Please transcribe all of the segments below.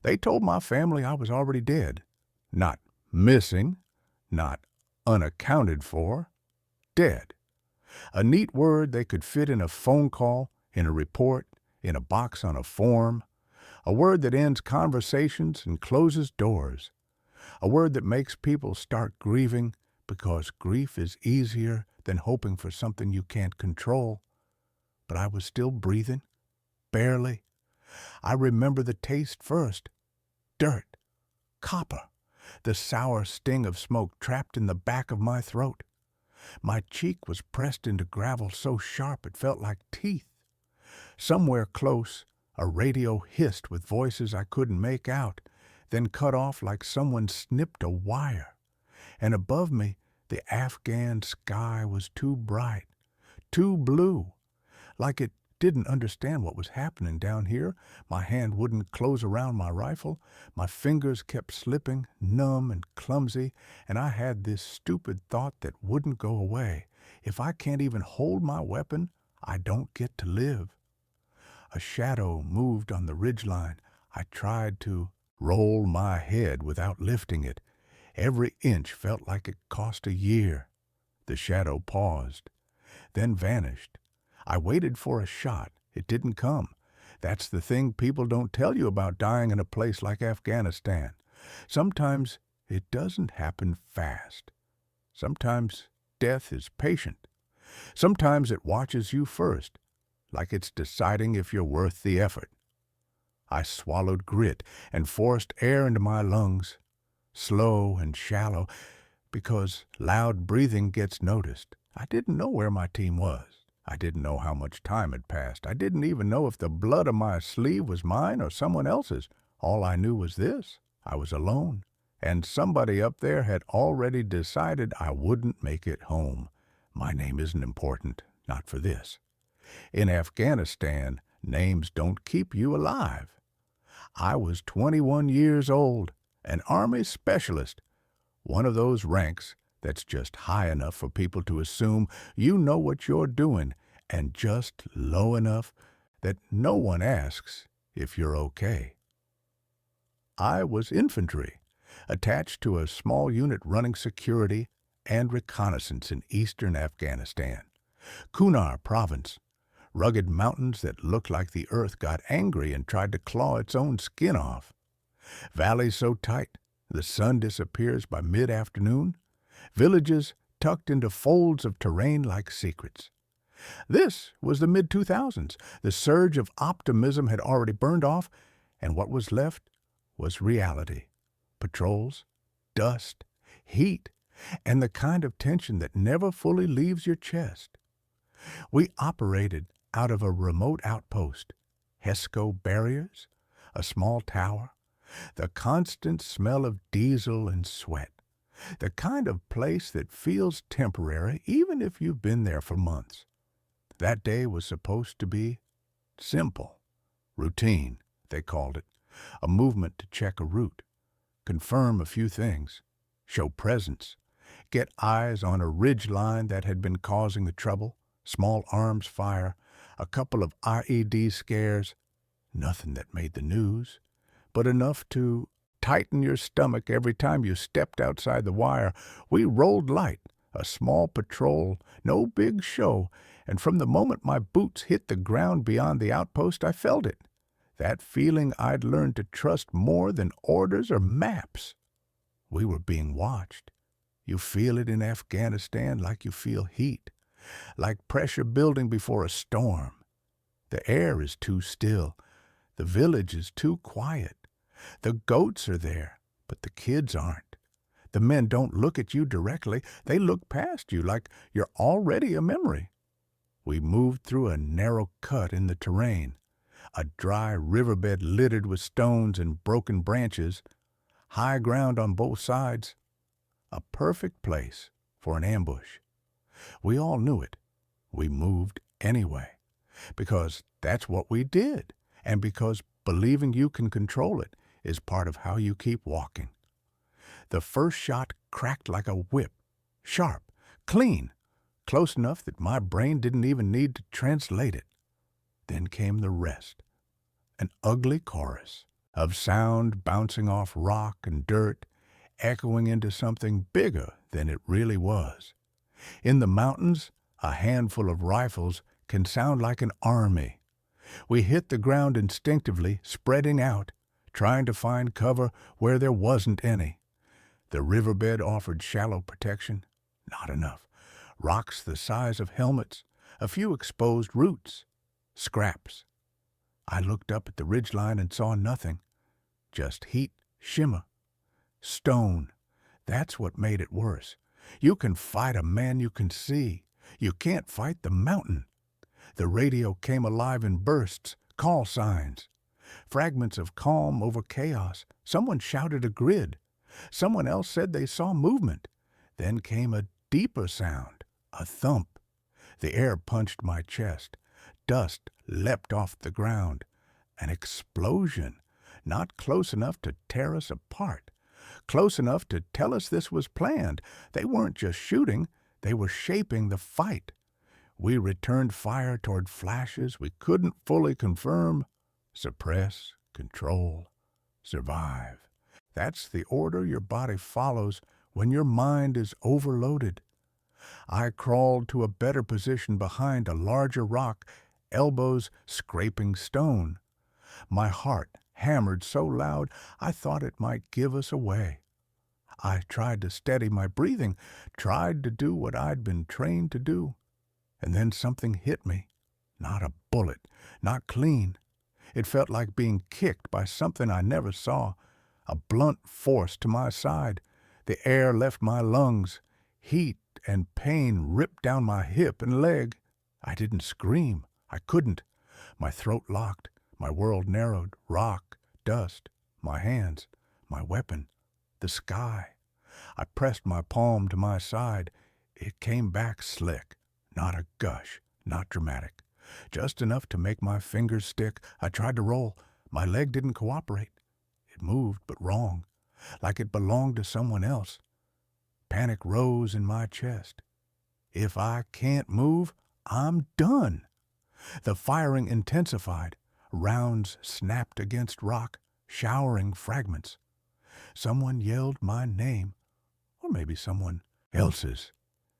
They told my family I was already dead. Not missing, not unaccounted for, dead. A neat word they could fit in a phone call, in a report, in a box on a form. A word that ends conversations and closes doors. A word that makes people start grieving because grief is easier than hoping for something you can't control. But I was still breathing, barely. I remember the taste first. Dirt, copper, the sour sting of smoke trapped in the back of my throat. My cheek was pressed into gravel so sharp it felt like teeth. Somewhere close, a radio hissed with voices I couldn't make out, then cut off like someone snipped a wire. And above me, the Afghan sky was too bright, too blue, like it didn't understand what was happening down here. My hand wouldn't close around my rifle. My fingers kept slipping, numb and clumsy, and I had this stupid thought that wouldn't go away. If I can't even hold my weapon, I don't get to live. A shadow moved on the ridgeline. I tried to roll my head without lifting it. Every inch felt like it cost a year. The shadow paused, then vanished. I waited for a shot. It didn't come. That's the thing people don't tell you about dying in a place like Afghanistan. Sometimes it doesn't happen fast. Sometimes death is patient. Sometimes it watches you first, like it's deciding if you're worth the effort. I swallowed grit and forced air into my lungs, slow and shallow, because loud breathing gets noticed. I didn't know where my team was. I didn't know how much time had passed. I didn't even know if the blood on my sleeve was mine or someone else's. All I knew was this: I was alone, and somebody up there had already decided I wouldn't make it home. My name isn't important, not for this. In Afghanistan, names don't keep you alive. I was 21 years old, an Army specialist, one of those ranks that's just high enough for people to assume you know what you're doing, and just low enough that no one asks if you're okay. I was infantry, attached to a small unit running security and reconnaissance in eastern Afghanistan. Kunar province, rugged mountains that looked like the earth got angry and tried to claw its own skin off. Valleys so tight the sun disappears by mid-afternoon. Villages tucked into folds of terrain like secrets. This was the mid-2000s. The surge of optimism had already burned off, and what was left was reality. Patrols, dust, heat, and the kind of tension that never fully leaves your chest. We operated out of a remote outpost, HESCO barriers, a small tower, the constant smell of diesel and sweat. The kind of place that feels temporary even if you've been there for months. That day was supposed to be simple. Routine, they called it. A movement to check a route, confirm a few things, show presence, get eyes on a ridge line that had been causing the trouble, small arms fire, a couple of IED scares, nothing that made the news, but enough to tighten your stomach every time you stepped outside the wire. We rolled light, a small patrol, no big show, and from the moment my boots hit the ground beyond the outpost, I felt it. That feeling I'd learned to trust more than orders or maps. We were being watched. You feel it in Afghanistan like you feel heat, like pressure building before a storm. The air is too still. The village is too quiet. The goats are there, but the kids aren't. The men don't look at you directly. They look past you like you're already a memory. We moved through a narrow cut in the terrain, a dry riverbed littered with stones and broken branches, high ground on both sides, a perfect place for an ambush. We all knew it. We moved anyway, because that's what we did, and because believing you can control it is part of how you keep walking. The first shot cracked like a whip, sharp, clean, close enough that my brain didn't even need to translate it. Then came the rest. An ugly chorus, of sound bouncing off rock and dirt, echoing into something bigger than it really was. In the mountains, a handful of rifles can sound like an army. We hit the ground instinctively, spreading out, trying to find cover where there wasn't any. The riverbed offered shallow protection. Not enough. Rocks the size of helmets, a few exposed roots, scraps. I looked up at the ridgeline and saw nothing. Just heat, shimmer, stone. That's what made it worse. You can fight a man you can see. You can't fight the mountain. The radio came alive in bursts, call signs. Fragments of calm over chaos. Someone shouted a grid. Someone else said they saw movement. Then came a deeper sound, a thump. The air punched my chest. Dust leapt off the ground. An explosion, not close enough to tear us apart. Close enough to tell us this was planned. They weren't just shooting, they were shaping the fight. We returned fire toward flashes we couldn't fully confirm. Suppress, control, survive. That's the order your body follows when your mind is overloaded. I crawled to a better position behind a larger rock, elbows scraping stone. My heart hammered so loud I thought it might give us away. I tried to steady my breathing, tried to do what I'd been trained to do. And then something hit me. Not a bullet, not clean. It felt like being kicked by something I never saw, a blunt force to my side. The air left my lungs. Heat and pain ripped down my hip and leg. I didn't scream. I couldn't. My throat locked. My world narrowed. Rock, dust, my hands, my weapon, the sky. I pressed my palm to my side. It came back slick. Not a gush, not dramatic. Just enough to make my fingers stick. I tried to roll. My leg didn't cooperate. It moved, but wrong, like it belonged to someone else. Panic rose in my chest. If I can't move, I'm done. The firing intensified. Rounds snapped against rock, showering fragments. Someone yelled my name, or maybe someone else's.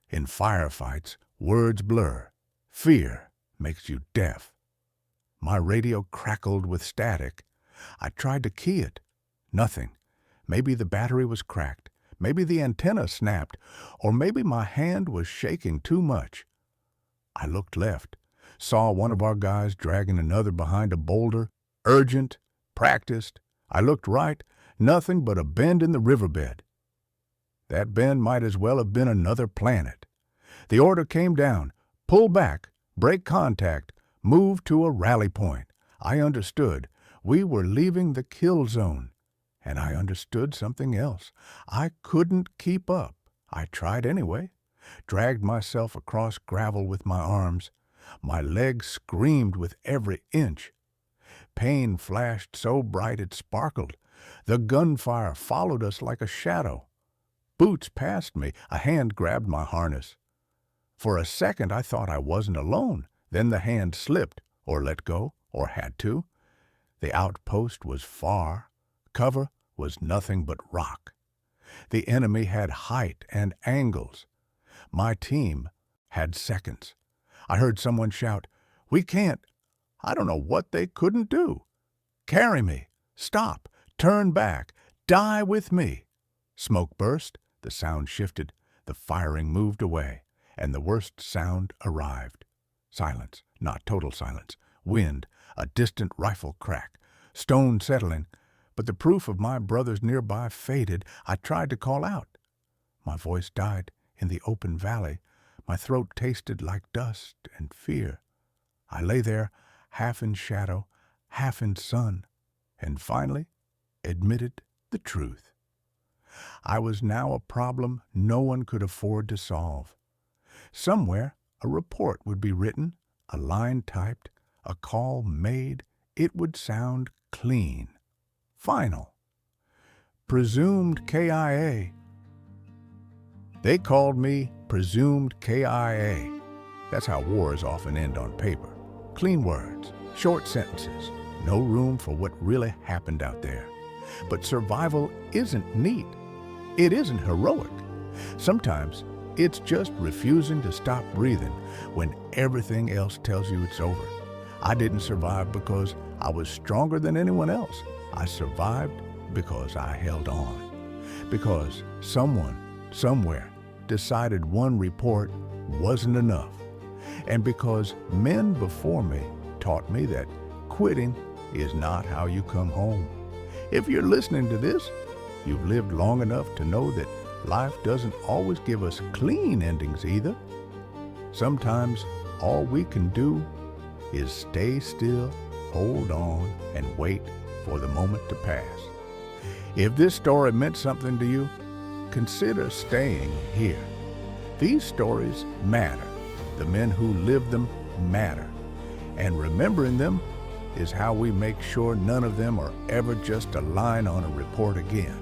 In firefights, words blur. Fear makes you deaf. My radio crackled with static. I tried to key it. Nothing. Maybe the battery was cracked. Maybe the antenna snapped. Or maybe my hand was shaking too much. I looked left. Saw one of our guys dragging another behind a boulder. Urgent. Practiced. I looked right. Nothing but a bend in the riverbed. That bend might as well have been another planet. The order came down. Pull back. Break contact. Move to a rally point. I understood. We were leaving the kill zone. And I understood something else. I couldn't keep up. I tried anyway. Dragged myself across gravel with my arms. My legs screamed with every inch. Pain flashed so bright it sparkled. The gunfire followed us like a shadow. Boots passed me. A hand grabbed my harness. For a second I thought I wasn't alone. Then the hand slipped, or let go, or had to. The outpost was far. Cover was nothing but rock. The enemy had height and angles. My team had seconds. I heard someone shout, "We can't." I don't know what they couldn't do. Carry me. Stop. Turn back. Die with me. Smoke burst. The sound shifted. The firing moved away. And the worst sound arrived. Silence. Not total silence. Wind. A distant rifle crack. Stone settling. But the proof of my brothers nearby faded. I tried to call out. My voice died in the open valley. My throat tasted like dust and fear. I lay there, half in shadow, half in sun, and finally admitted the truth. I was now a problem no one could afford to solve. Somewhere a report would be written, a line typed, a call made. It would sound clean, final. Presumed KIA. They called me Presumed KIA. That's how wars often end on paper. Clean words, short sentences, no room for what really happened out there. But survival isn't neat. It isn't heroic. Sometimes it's just refusing to stop breathing when everything else tells you it's over. I didn't survive because I was stronger than anyone else. I survived because I held on. Because someone, somewhere, decided one report wasn't enough. And because men before me taught me that quitting is not how you come home. If you're listening to this, you've lived long enough to know that life doesn't always give us clean endings either. Sometimes all we can do is stay still, hold on, and wait for the moment to pass. If this story meant something to you, consider staying here. These stories matter. The men who lived them matter. And remembering them is how we make sure none of them are ever just a line on a report again.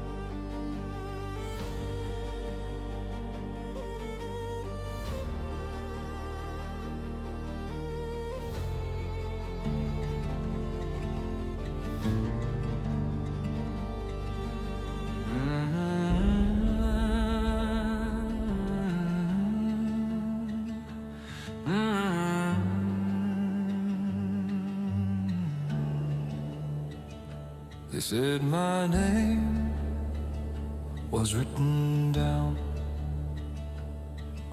They said my name was written down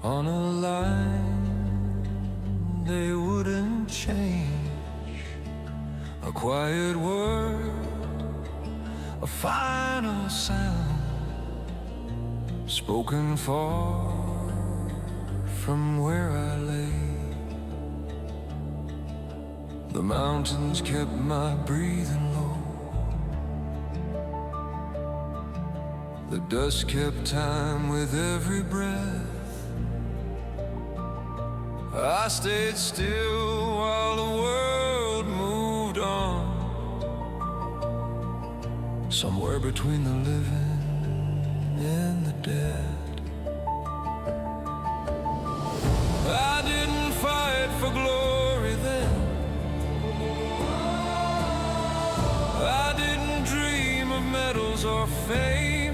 on a line they wouldn't change. A quiet word, a final sound, spoken far from where I lay. The mountains kept my breathing low. The dust kept time with every breath. I stayed still while the world moved on, somewhere between the living and the dead. I didn't fight for glory then. I didn't dream of medals or fame.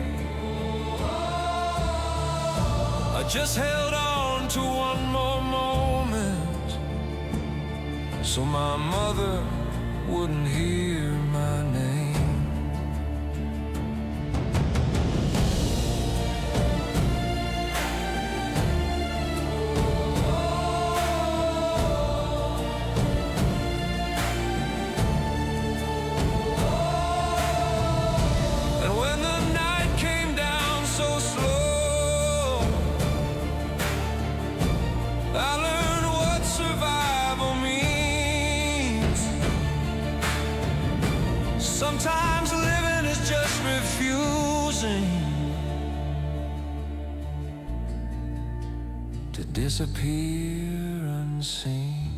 I just held on to one more moment, so my mother wouldn't hear my name. And when the night came down so slow, I learned what survival means. Sometimes living is just refusing to disappear unseen.